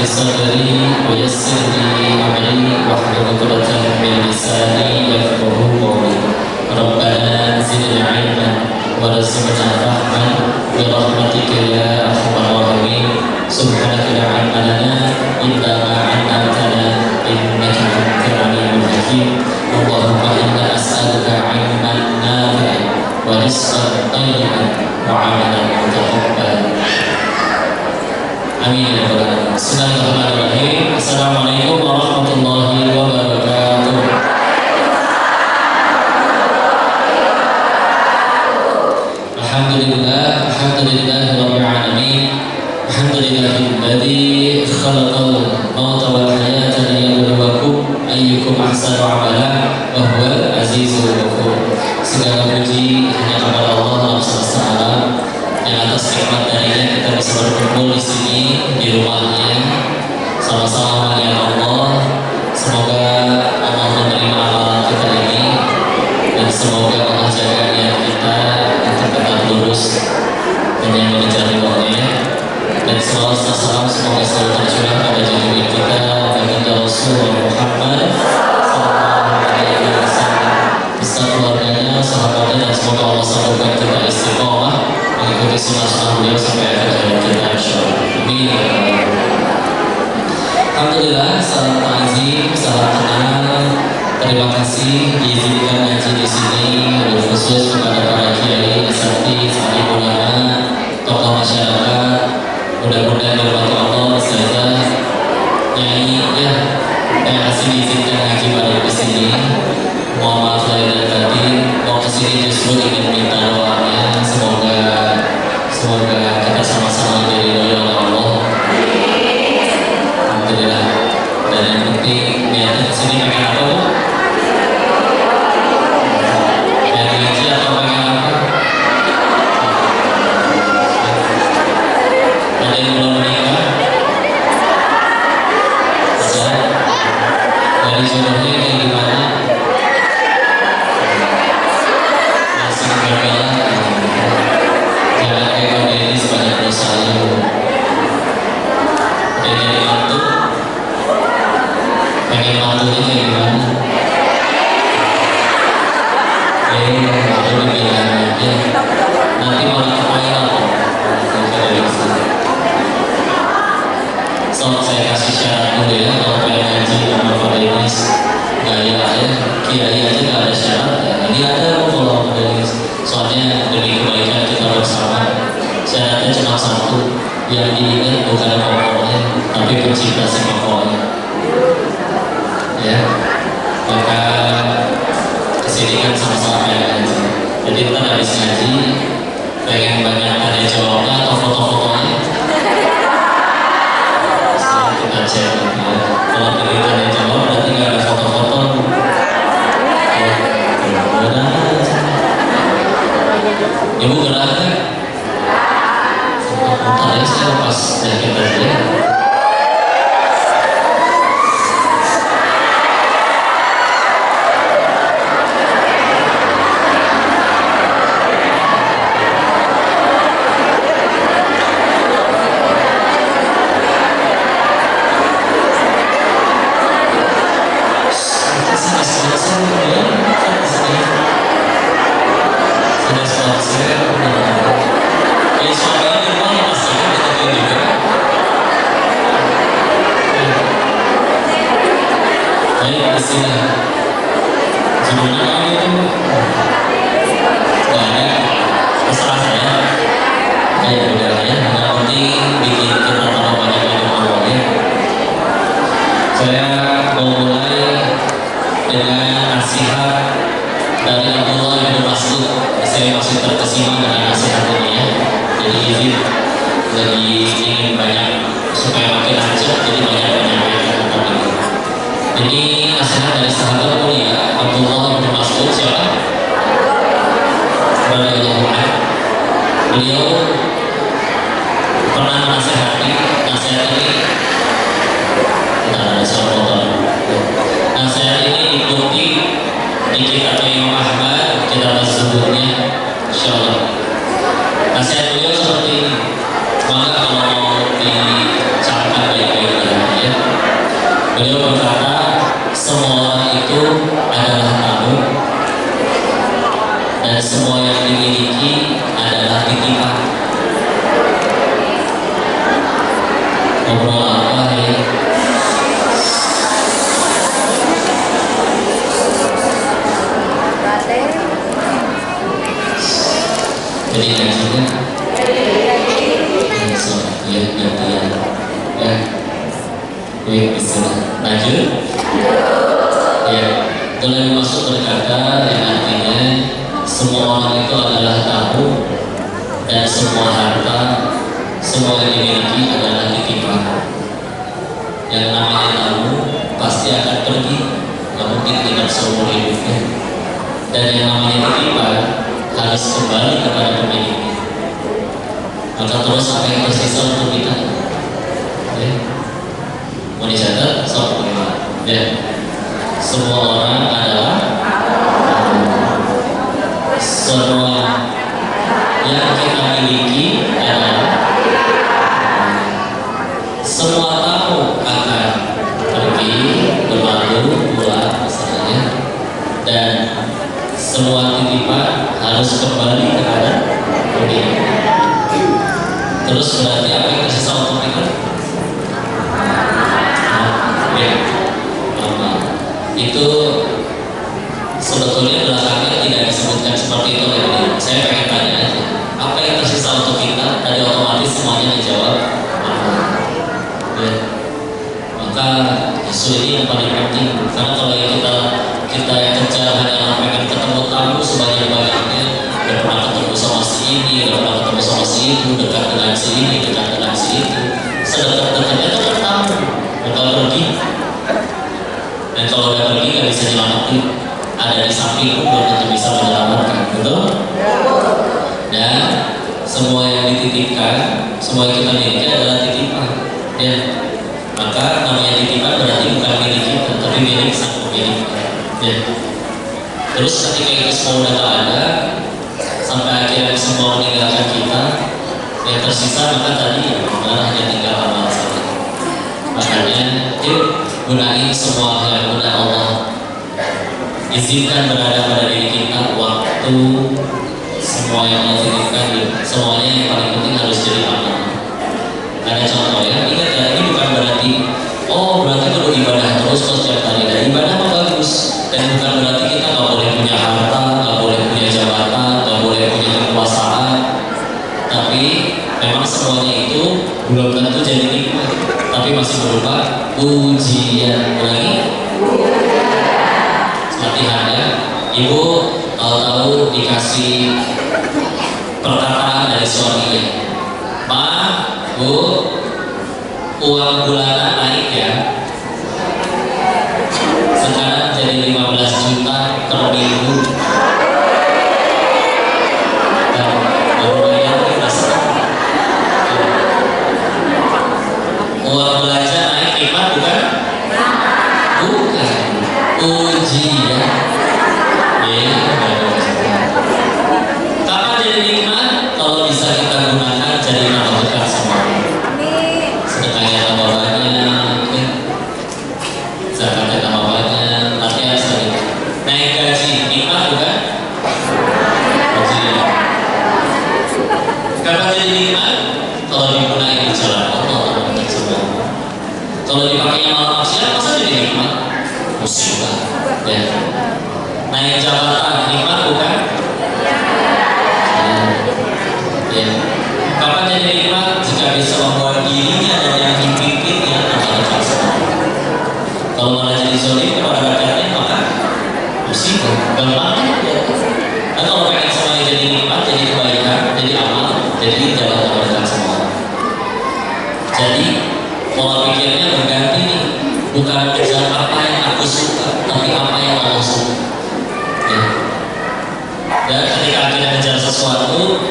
li sadri wa yassir li amri wahlul 'uqdatam min lisani yafqahu qawli. Rabbana zidna 'ilman warzuqna fahman bi rahmatika ya arhamar rahimin. Subhanaka la 'ilma lana illa ma 'allamtana innaka antal 'alimul hakim. Allahumma inna as'aluka 'ilman nafi'an wa rizqan thayyiban wa 'amalan mutaqabbalan. Amin ya rabbal alamin. Bismillahirrahmanirrahim. Assalamualaikum warahmatullahi wabarakatuh. Alhamdulillah, alhamdulillahirabbil alamin. Alhamdulillahilladzi khalaqal mauta wal hayata liyabluwakum ayyukum ahsanu amala wa huwal azizul ghafur. Segala puji hanya kepada Allah Subhanahu wa taala yang atas nikmat darinya kita bisa berkumpul di sini di rumahnya sama-sama dengan Allah. Semoga Allah menerima amalan kita ini dan semoga Allah jaga niat kita untuk tetap lurus dan yang mengejar ridhonya. Dan salawat dan salam semoga selalu tercurah pada junjungan kita baginda Rasulullah Muhammad sallallahu alaihi wasallam, beserta keluarganya, sahabatnya, dan semoga Allah sambungkan kita istiqomah mengikuti sunnah beliau sampai akhir hayat kita insyaallah. Amin. Alhamdulillah, salam ta'zim, salam kenal. Terima kasih diizinkan ngaji di sini, wabil khusus kepada para kiai, asatidz, alim ulama, tokoh masyarakat. Mudah-mudahan dirahmati Allah, ustazah, nyai ya, yang masih diizinkan ngaji pada di sini. Mohon maaf lahir dan batin. Mau kesini justru ingin minta doanya, semoga kita sama-sama diridhoi oleh Allah. Alhamdulillah. Dan yang penting niatnya kesini pengen apa, Bu? Pengen ngaji atau pengen apa? Ada yang belum menikah? Ada? Dari jodohnya kayak gimana? Masih gembala? Jangan kayak Kak Denis banyak dosanya, Bu. Udah jadi mantu? Pengen mantunya kayak gimana? Udah bilang aja. Nanti malah kepayaran kok. So, saya kasih syarat dulu ya. Kalau pengen ngaji sama Kak Denis, gaya ya, kiai aja gak ada syarat ya. Ini ada kok kalau Kak Denis. Soalnya demi kebaikan kita bersama, syaratnya cuma satu, yang diingat bukan pokoknya, tapi pencipta si pokoknya. Ya, maka kesini kan sama-sama pengen ngaji. Jadi ntar habis ngaji, pengen banyak tanya jawabnya atau foto-fotonya. Setelah kita cek, ya. Kalau pengen tanya jawab berarti nggak ada foto-foto. Ibu gerak kan? Bentar ya, saya lepas jaket tadi ya. Beliau pernah menasehati, nasihat ini ada soal nasihat ini diikuti di kitab Imam Ahmad, kitab tersebutnya, insyaallah. Nasihat beliau seperti ini, maka kalau mau dicapkan baik-baik miliki adalah titipan. Ngobrol apa ya? Jadi ngajinya ya gantian ya. Baik, bismillah. Lanjut. Ya, telah masuk berkata yang artinya semua orang itu adalah tahu dan semua harta, semua yang dimiliki adalah titipan. Yang namanya tahu pasti akan pergi, nggak mungkin tinggal seumur hidupnya. Dan yang namanya titipan harus kembali kepada pemiliknya. Maka terus apa yang tersisa untuk kita? Ya. Mau dicatat? Soal ya. Semua orang adalah semua yang kita miliki adalah semua tahu akan pergi, berlalu, pulang misalnya, dan semua titipan harus kembali kepada pemilik. Terus berarti apa yang tersisa untuk kita? Itu sebetulnya belakangnya tidak disebutkan seperti itu ya. Saya pengen tanya aja, apa yang tersisa untuk kita? Tadi otomatis semuanya dijawab ya. Maka justru ini yang paling penting, karena kalau yang kita yang kejar hanya pengen ketemu tamu sebanyak-banyaknya, udah pernah ketemu sama si ini, udah pernah ketemu sama si itu, dekat dengan si ini, dekat dengan si itu, sedekat-dekatnya itu kan tamu bakal pergi. Dan kalau udah pergi nggak bisa nyelamatin, ada di samping pun belum tentu bisa menyelamatkan, betul? Dan semua yang dititipkan, semua yang kita miliki adalah titipan, ya. Maka namanya titipan berarti bukan milik kita, tapi milik sang pemilik, ya. Terus ketika itu semua udah tak ada, sampai akhirnya semua meninggalkan kita, yang tersisa maka tadi malah hanya tinggal amal saja. Makanya, yuk gunain semua yang udah Allah izinkan berada pada diri kita, waktu, semua yang Allah titipkan, semuanya yang paling penting harus jadi amal. Ada contoh ya, ingat ya, ini bukan berarti berarti perlu ibadah terus setiap hari. Dan ibadah mah bagus, dan bukan berarti kita nggak boleh punya harta, nggak boleh punya jabatan, nggak boleh punya kekuasaan. Tapi memang semuanya itu belum tentu jadi nikmat, tapi masih berupa ujian. Lagi latihannya, ibu tahu dikasih perkataan dari suaminya, "Ma, Bu, uang bulanan naik ya, sekarang jadi 15 juta per minggu." Dan baru bayar kita uang belanja naik, nikmat bukan? Bukan, ujian. Ya, kapan jadi nikmat? Kalau bisa kita gunakan jadi nama dekat semua. Sedekahnya tambah banyak, zakatnya tambah banyak, latihan sering. Naik gaji, nikmat bukan? Ujian. Kapan jadi nikmat? Kalau digunakan di jalan Allah. Kalau dipakainya malam maksiat, masa jadi nikmat? Musibah. Ya. Naik jabatan, nikmat bukan? Ya. Kapan jadi nikmat? Jika bisa membuat dirinya dan yang dipimpinnya tambah dekat semua. Kalau malah jadi zolim kepada rakyatnya, maka musibah. Gampang ya. Dan kalau pengen semuanya jadi nikmat, jadi kebaikan, jadi amal, jadi jalan tambah dekat semua. Jadi pola pikirnya berganti nih, bukan kejar apa yang aku suka, tapi apa yang Allah suka. Ya. Dan ketika kita kejar sesuatu,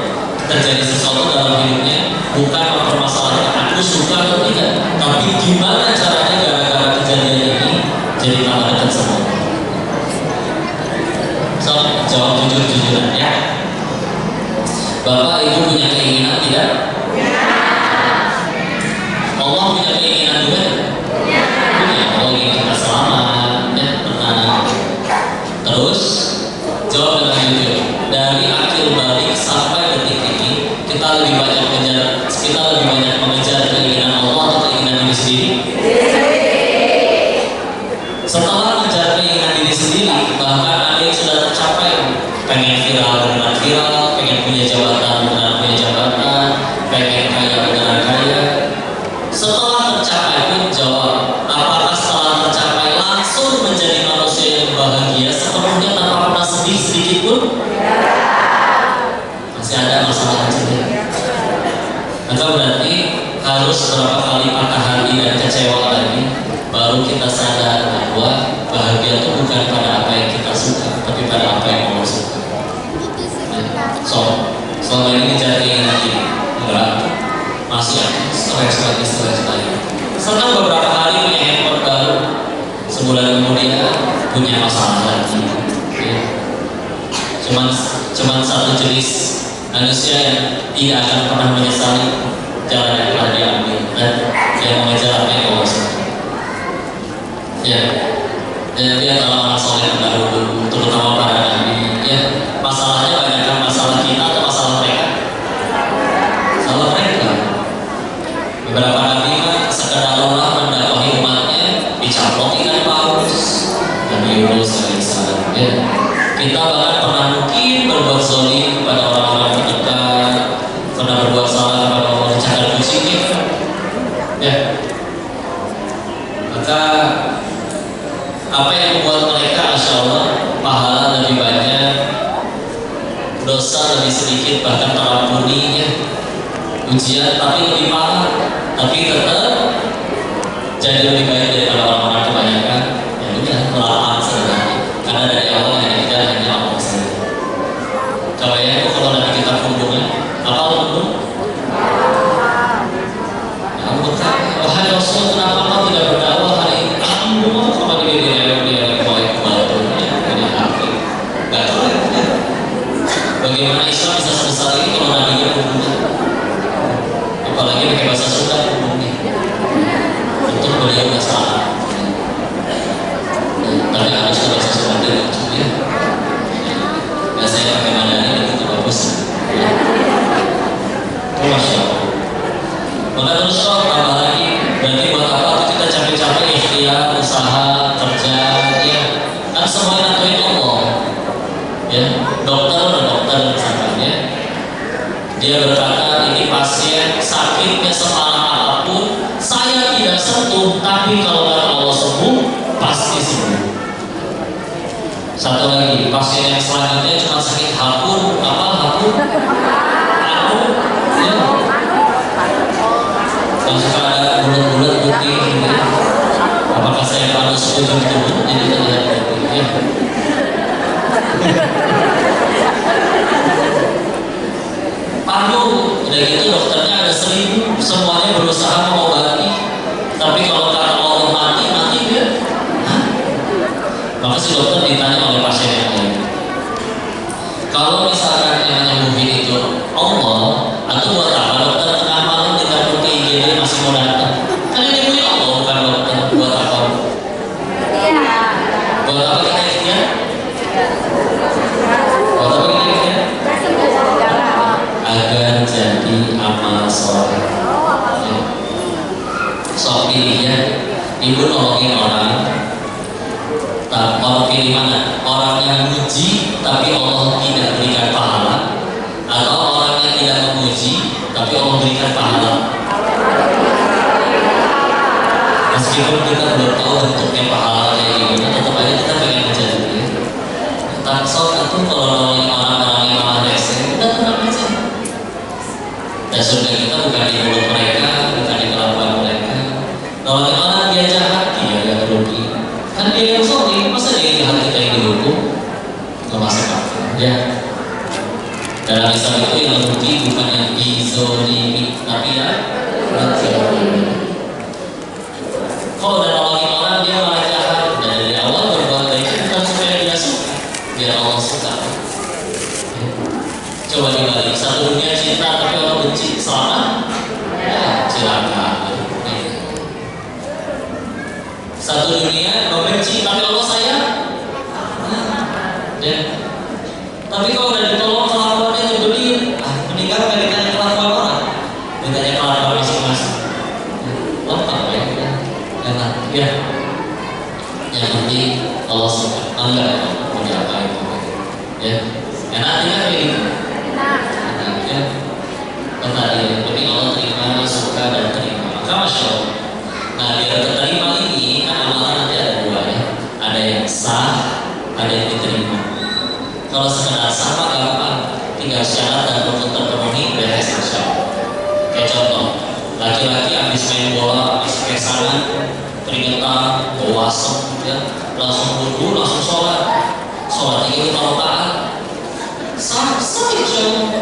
terjadi sesuatu dalam hidupnya, bukan mempermasalahkan aku suka atau tidak, tapi gimana caranya gara-gara kejadian ini jadi tambah dekat semua. So, jawab jujur-jujuran ya. Bapak Ibu punya keinginan tidak? Allah punya keinginan juga? Punya. Allah ingin kita selamat dan tenang. Terus jawab dengan jujur. Dari akhir balik Maka berarti harus berapa kali patah hati dan kecewa lagi baru kita sadar bahwa bahagia itu bukan pada apa yang kita suka, tapi pada apa yang Allah suka. So, selama ini ngejar keinginan ini enggak, masih ada stres lagi. Setelah beberapa hari punya handphone baru, sebulan kemudian punya masalah lagi. Ya. Cuman satu jenis manusia yang tidak akan pernah menyesali jalan yang telah diambil dan yang mengejar apa yang Allah suka. Ya, dan dia adalah orang soleh terdahulu, terutama para nabi. Ya, masalahnya banyakkan masalah kita atau masalah mereka? Masalah mereka. Beberapa nabi mah sekedar Allah mendakwahi umatnya dicaplok ikan paus dan Yunus alaihissalam. Ya, kita bahkan pernah mungkin berbuat zalim kepada orang-orang terdekat, pernah berbuat salah kepada orang cakar kucing. Ya, maka apa yang membuat mereka Masya Allah pahala lebih banyak, dosa lebih sedikit, bahkan terampuni ya, ujian tapi lebih parah, tapi tetap jadi lebih baik daripada orang-orang kebanyakan yang udah melawan sebenarnya, karena dari awal yang kita hanya Allah saja. Coba ya, kalau nanti kita pundungnya apa pundung? Ya Allah, wahai Rasul, kenapa kau tidak berdakwah hari ini? Kamu sama dia bagaimana Islam bisa sebesar ini kalau nabinya umumnya, apalagi pakai bahasa Sunda umumnya. Untuk beliau nggak salah, tapi harus ke bahasa Sunda lucu ya. Biasanya pakai Mandarin itu bagus. Itu Masya Allah. Maka terus tambah lagi, berarti buat apa kita capek-capek ikhtiar, usaha, kerja, ya kan semuanya nantuin Allah. Ya, dokter misalnya, dia berkata ini pasien sakitnya separah apapun saya tidak sentuh, tapi kalau kata Allah sembuh pasti sembuh. Satu lagi, pasien yang selanjutnya cuma sakit hapur, apa hapur? Hapur, ya. Yang suka ada bulat-bulat putih gitu. Apakah saya harus setuju itu? Jadi terlihat ya. Paru, udah gitu dokternya ada 1000, semuanya berusaha mengobati, tapi kalau kata Allah mati dia. Maka si dokter ditanya oleh pasien yang lain, kalau misalkan yang nyembuhin itu Allah, atau buat apa dokter tengah malam di kantor IGD masih mau datang? Kan yang nyembuhin Allah bukan dokter, buat apa? Buat apa kita ikhtiar? Buat apa kita ikhtiar? Agar jadi amal soleh. Ya. Sok pilih ya, ibu nolongin orang. Orang pilih mana? Orang yang muji tapi Allah tidak berikan pahala, atau orang yang tidak memuji tapi Allah berikan pahala. Meskipun kita belum tahu bentuknya pahala kayak gimana, tetap aja kita pengen menjadi. Tak sok itu kalau nolongin orang-orang yang malah rese, udah tenang aja. Dan surga kita bukan di mulut mereka, bukan di kelakuan mereka. Nolongin orang dia jahat, dia yang rugi. Kan dia yang sorry, masa dia jahat kita yang dihukum? Gak masuk akal ya. Dalam Islam itu yang rugi bukan yang dizolimi, tapi yang dizolimi. Kalau udah nolongin orang dia malah jahat, dan dari awal berbuat baik bukan supaya dia suka, biar Allah suka. Coba dibalik, satu dunia cinta tapi orang benci, selamat? Ya, silakan. Satu dunia membenci tapi Allah sayang. Ya. Tapi kalau udah ditolong kelakuannya nyebelin, meninggal gak ditanya kelakuan orang, ditanya kelakuan masing-masing. Lengkap ya, enak ya. Yang penting Allah suka, enggak mau diapain ya. Enak ya kayak gitu. Enak ya. Tadi yang penting Allah terima, suka dan terima. Maka Masya Allah. Nah biar terima ini kan amalan nanti ada dua ya. Ada yang sah, ada yang diterima. Kalau sekedar sah mah gampang, tinggal syarat dan rukun terpenuhi beres insya Allah. Kayak contoh, laki-laki habis main bola, habis pesangan, keringetan, bawa asem, ya, langsung wudhu, langsung sholat. Sholatnya itu kalau taat, sah insya Allah.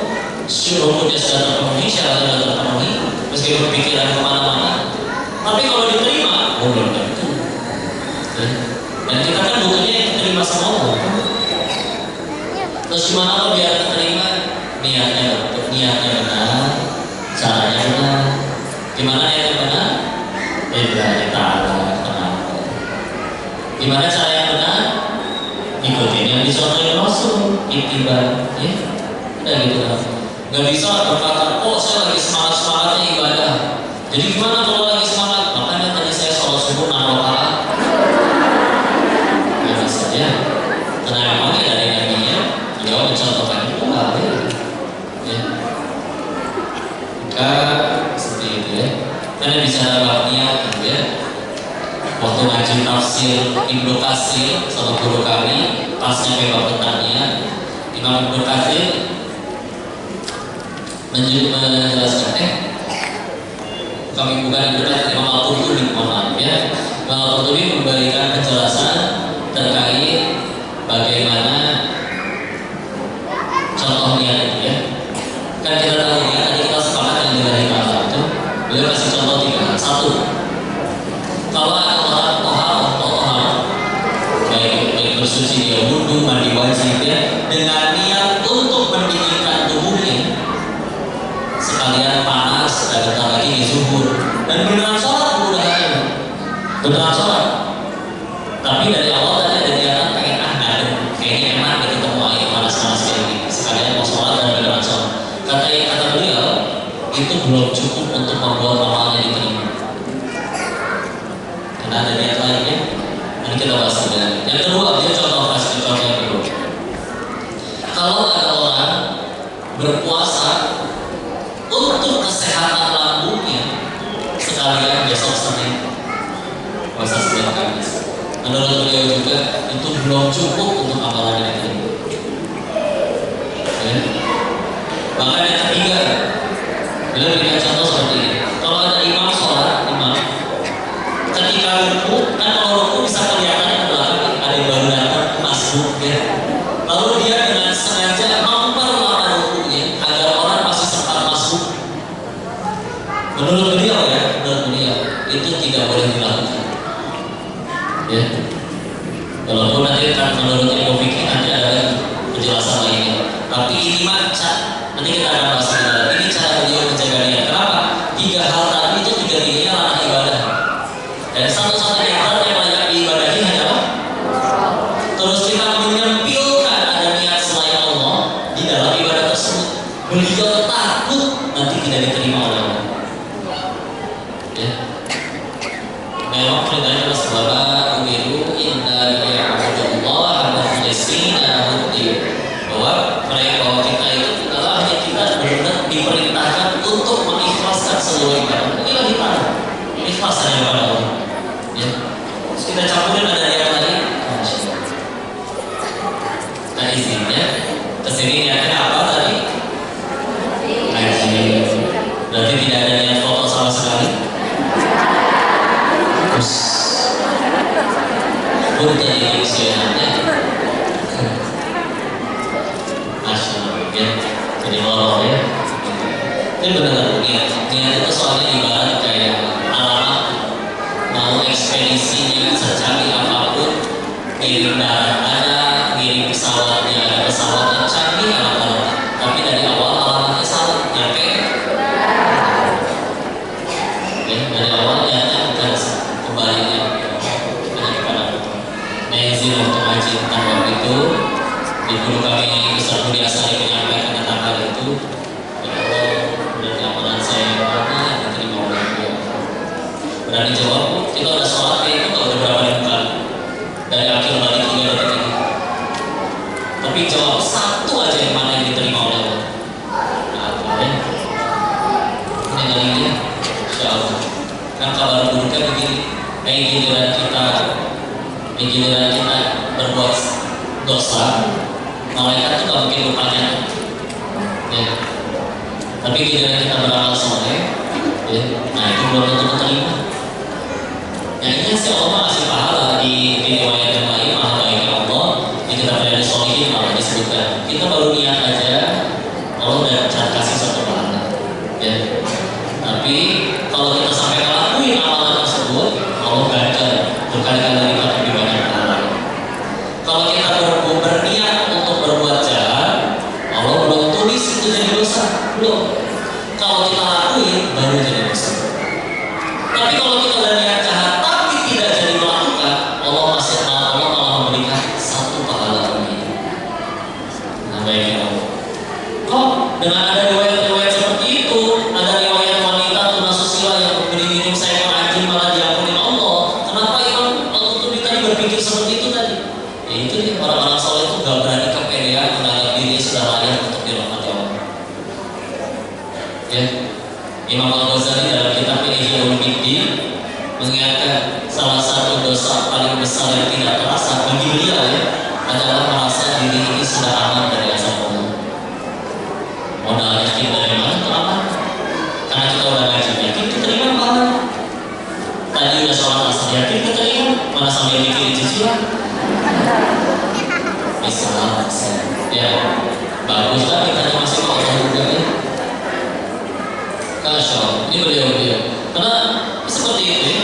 Syuruhnya sudah terpenuhi, syaratnya sudah terpenuhi, meskipun pikiran kemana-mana. Tapi kalau diterima, belum tentu. Dan kita kan butuhnya yang diterima sama Allah. Terus gimana kalau biar diterima? Niatnya benar, caranya benar. Gimana niatnya benar? Lillahi ta'ala. Gimana cara yang benar? Ikutin yang disontohin Rasul, ittiba, ya. Udah gitu kan. Gak bisa berkata, oh saya lagi semangat-semangatnya ibadah. Jadi gimana kalau lagi semangat? Makanya tadi saya sholat subuh 6 rakaat. Gak bisa ya. Karena memangnya dari nabinya, beliau mencontohkan itu nggak ya. Maka seperti itu ya. Karena bicara bab niat ya. Waktu ngaji tafsir Ibnu Katsir sama guru kami, pas nyampe bab tentang niat, Imam Ibnu Katsir menjelaskan kami bukan Ibnu Katsir, Imam Al-Qurtubi, mohon maaf ya. Imam Al-Qurtubi memberikan penjelasan terkait bagaimana contoh niat itu ya. Kan kita tahu ya, tadi kita sepakat yang dari kata itu, beliau kasih contoh 3 hal. 1, kalau ada orang tohar, baik bersuci dia wudhu, mandi wajib ya, dengan niat untuk mendinginkan tubuhnya, sekalian panas dan bentar lagi di zuhur, dan beneran sholat mudah-mudahan, beneran sholat. Tapi dari awal tadi ada niatan pengen ngadem, kayaknya enak gitu ketemu air panas-panas kayak gini, sekalian mau sholat dan beneran sholat. Kata beliau itu belum cukup untuk membuat amalnya diterima. Karena ada niat lainnya. Nanti kita bahas kemudian. Yang kedua, dia kasih contoh yang kedua. Kalau ada orang berpuasa untuk kesehatan lambungnya, sekalian besok Senin puasa Senin Kamis, menurut beliau juga itu belum cukup untuk amalannya diterima. Ya. Bahkan yang ketiga, beliau berikan contoh seperti ini. Kalau ada imam sholat, ketika ruku, kan kalau ruku bisa kelihatan ke belakang ada yang baru datang masuk ya. Lalu dia dengan sengaja memperlama rukunya agar orang masih sempat masuk. Menurut beliau itu tidak boleh dilakukan. Ya. Walaupun nanti kan menurut ilmu fikih nanti ada penjelasan lainnya. Tapi ini macam nanti kita akan bahas ini cara beliau menjaga niat. Kenapa? 3 hal tadi itu 3-tiganya ranah ibadah. Dan satu-satunya hal yang layak diibadahi adalah terus kita menyempilkan ada niat selain Allah di dalam ibadah tersebut. Beliau takut nanti tidak diterima oleh Allah. Ya. Memang perintahnya adalah sebab umiru inna ya'budullaha mukhlisina lahu-din, bahwa kita itu adalah hanya kita benar-benar diperintahkan untuk mengikhlaskan seluruh ibadah. Inilah kita ikhlaskan kepada Allah. Ya. Terus kita campurin ada yang tadi. Nah izinnya kesini niatnya apa tadi? Ngaji. Berarti tidak ada niat foto sama sekali. Terus pun jadi isiannya. Masya Allah ya. Jadi lorong ya. Ini benar-benar niat itu soalnya ibarat kayak alamat mau ekspedisinya secanggih apapun, kirim darat ada, kirim pesawatnya ada, pesawatnya canggih alat-alat, tapi dari awal alamatnya salah, nyampe ya, dari awal niatnya bukan kebaliknya kepada nah izin untuk ngaji tentang bab itu. Di guru kami Ustaz Budi Asari menyampaikan tentang hal itu. Ya Allah, berarti amalan saya mana yang diterima oleh beliau. Berani jawab, kita udah sholat itu udah berapa ribu kali dari akhir balik 3 detik ini. Tapi jawab satu aja yang mana yang diterima oleh Allah. Nah, apa ya? Ini kali ini, insya Allah. Kan kabar buruknya begini, giliran kita berbuat dosa, malaikat itu gak mungkin lupanya ya. Tapi giliran kita beramal soleh, ya, nah itu belum tentu terima. Yang ini sih Allah masih pahala di riwayat yang lain, maha baiknya Allah di kitab Riyadhus Shalihin malah disebutkan. Kita baru niat aja, Allah udah kasih satu pahala. Ya. Tapi kalau kita sampai ngelakuin amalan tersebut, Allah ganjar berkali-kali lipat lebih banyak pahala. Kalau kita berniat untuk berbuat jahat, Allah belum tulis itu jadi dosa, belum. Kalau kita lakuin, baru jadi dosa. Tapi kalau kita udah niat jahat tapi tidak jadi melakukan, Allah malah memberikan satu pahala lagi. Nah, baiknya Allah. Kok dengan ada riwayat-riwayat seperti itu, ada riwayat wanita tunasusila yang memberi minum seekor anjing malah diampuni Allah. Kenapa Imam Al-Qurtubi tadi berpikir seperti itu tadi? Ya itu nih, orang-orang soleh itu gak berani kepedean menganggap diri sudah layak untuk dirahmati Allah. Ya, Imam Al-Ghazali dalam kitabnya Ihya Ulumuddin mengingatkan salah satu dosa paling besar yang tidak terasa bagi beliau ya adalah merasa diri ini sudah aman dari azab Allah. Modal yakin dari mana itu aman? Karena kita udah ngaji yakin keterima pahala. Tadi udah sholat asar yakin keterima, mana sambil mikirin cicilan. Bisa, ya bagus lah kita masih mau tahu juga ya. Masya Allah, ini beliau. Karena seperti itu ya,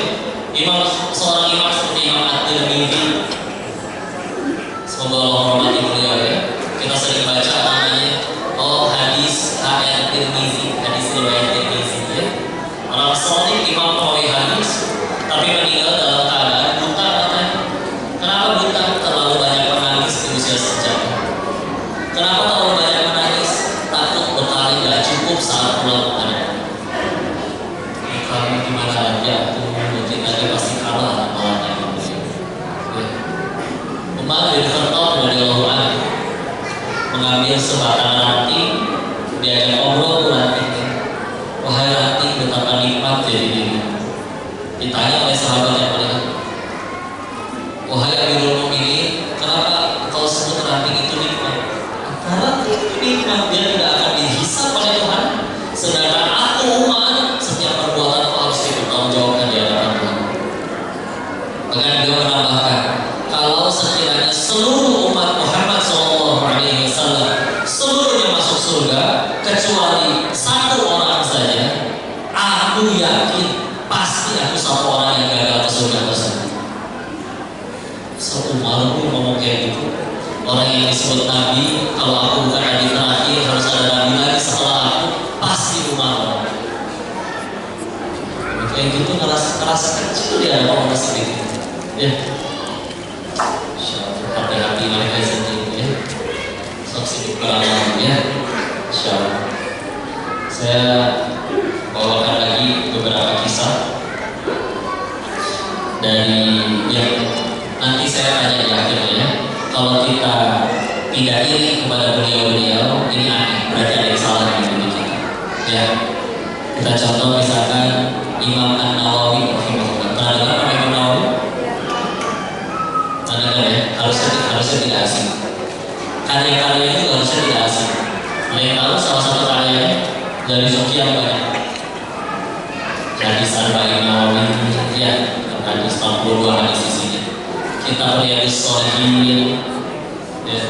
seorang imam seperti Imam At-Tirmidzi, semoga Allah menghormati beliau ya. Kita sering baca namanya, hadis At-Tirmidzi, hadis riwayat Tirmidzi ya. Orang soleh imam perawi hadis, tapi meninggal dalam keadaan buta katanya. Kenapa buta? Terlalu banyak menangis di usia senja. Kenapa terlalu banyak menangis? Takut bekal gak cukup saat pulang anak. Kalau gimana aja tuh mungkin tadi pasti kalah malah gitu. Umar bin Khattab radhiyallahu anhu mengambil sebatang roti, diajak ngobrol tuh rantingnya. Wahai ranting, betapa nikmat jadi diri. Ditanya oleh sahabat yang melihat, wahai Amirul Mukminin, kenapa kau sebut ranting itu nikmat? Karena ranting itu nikmat, dia tidak akan dihisab oleh Tuhan. Sedangkan aku Umar, setiap perbuatan harus dipertanggungjawabkan di hadapan Tuhan. Bahkan beliau menambahkan, kalau sekiranya seluruh umat Muhammad SAW seluruhnya masuk surga kecuali satu orang saja, aku yakin pasti aku satu orang yang gagal ke surga tersebut. Satu Umar pun ngomong kayak gitu. Orang yang disebut Nabi, kalau aku bukan Nabi terakhir, harus ada Nabi lagi setelah aku, pasti Umar. Kayak gitu ngerasa kecil dia ada orang seperti itu. Ya, hati-hati mereka sendiri ya. Sok sibuk beramal ya. Insyaallah. Saya bawakan lagi beberapa kisah dari yang nanti saya tanya di akhirnya. Kalau kita tidak iri kepada beliau-beliau, ini aneh, berarti ada yang salah di diri kita. Ya, kita contoh misalkan Imam An-Nawawi rahimahullah. Pernah dengar nama Imam Nawawi? Pernah dengar ya? Harusnya tidak asing. Karya-karyanya juga harusnya tidak asing. Ada yang tahu salah satu karyanya dari sekian banyak. Hadis Arba'in Nawawi, ya, hadis 42 hadis isinya. Kitab Riyadhus Shalihin, ya,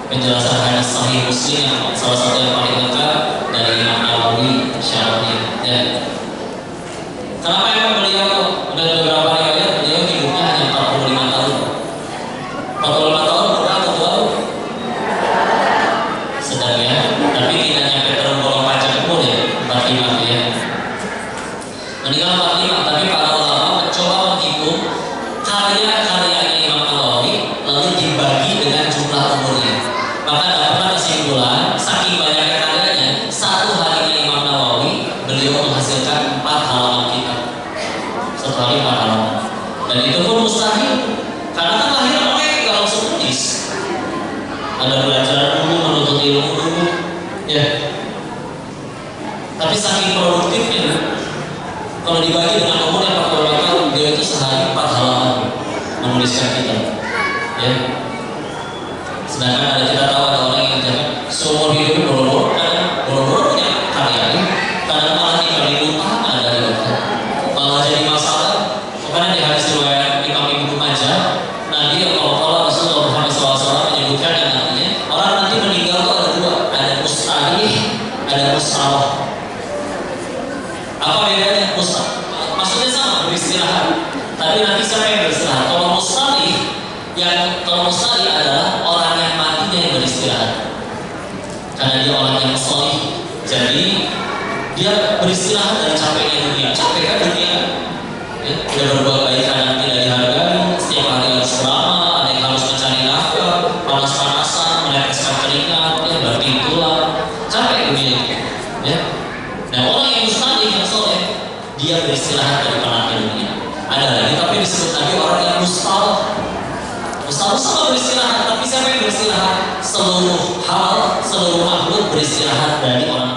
penjelasan hadis Sahih Muslim yang salah satu yang paling lengkap dari Imam Nawawi syarahnya. Ya. Kenapa emang beliau udah beberapa riwayat beliau hidupnya hanya 45 tahun. 45 tahun berapa tahun? Sedang ya, tapi tidak nyampe tergolong pajak umur ya, 45 ya. Meninggal 45, tapi para ulama mencoba menghitung karya-karyanya Imam Nawawi lalu dibagi dengan jumlah umurnya. Maka dapatlah kesimpulan, saking banyaknya karyanya, satu harinya Imam Nawawi beliau menghasilkan 4 halaman kitab. Satu hari 4 halaman. Dan itu pun mustahil, karena kan lahir orangnya nggak langsung nulis. Ada belajar dulu, menuntut ilmu dulu, ya. Tapi saking produktifnya, kalau dibagi dengan umur yang 45 tahun, dia itu sehari 4 halaman menuliskan kitab, ya. Sedangkan ada kita tahu ada orang yang jangan seumur hidup boro-boro punya karya, dan mustalih. Apa bedanya mustalih? Maksudnya sama, beristirahat. Tapi nanti siapa yang beristirahat? Kalau mustalih adalah orang yang matinya yang beristirahat. Karena dia orang yang solih, jadi dia beristirahat dari capeknya dunia. Capek kan dunia, ya, udah berbuat baik kadang tidak dihargai, setiap hari harus beramal, ada yang harus mencari nafkah, panas-panasan, meneteskan keringat, ya berarti itulah capek dunia itu. Ya. Nah orang yang mustaqim yang soleh, dia beristirahat dari penatnya dunia. Ada lagi tapi disebut lagi orang yang mustalih. Mustalih sama beristirahat, tapi siapa yang beristirahat? Seluruh hal, seluruh makhluk beristirahat dari orang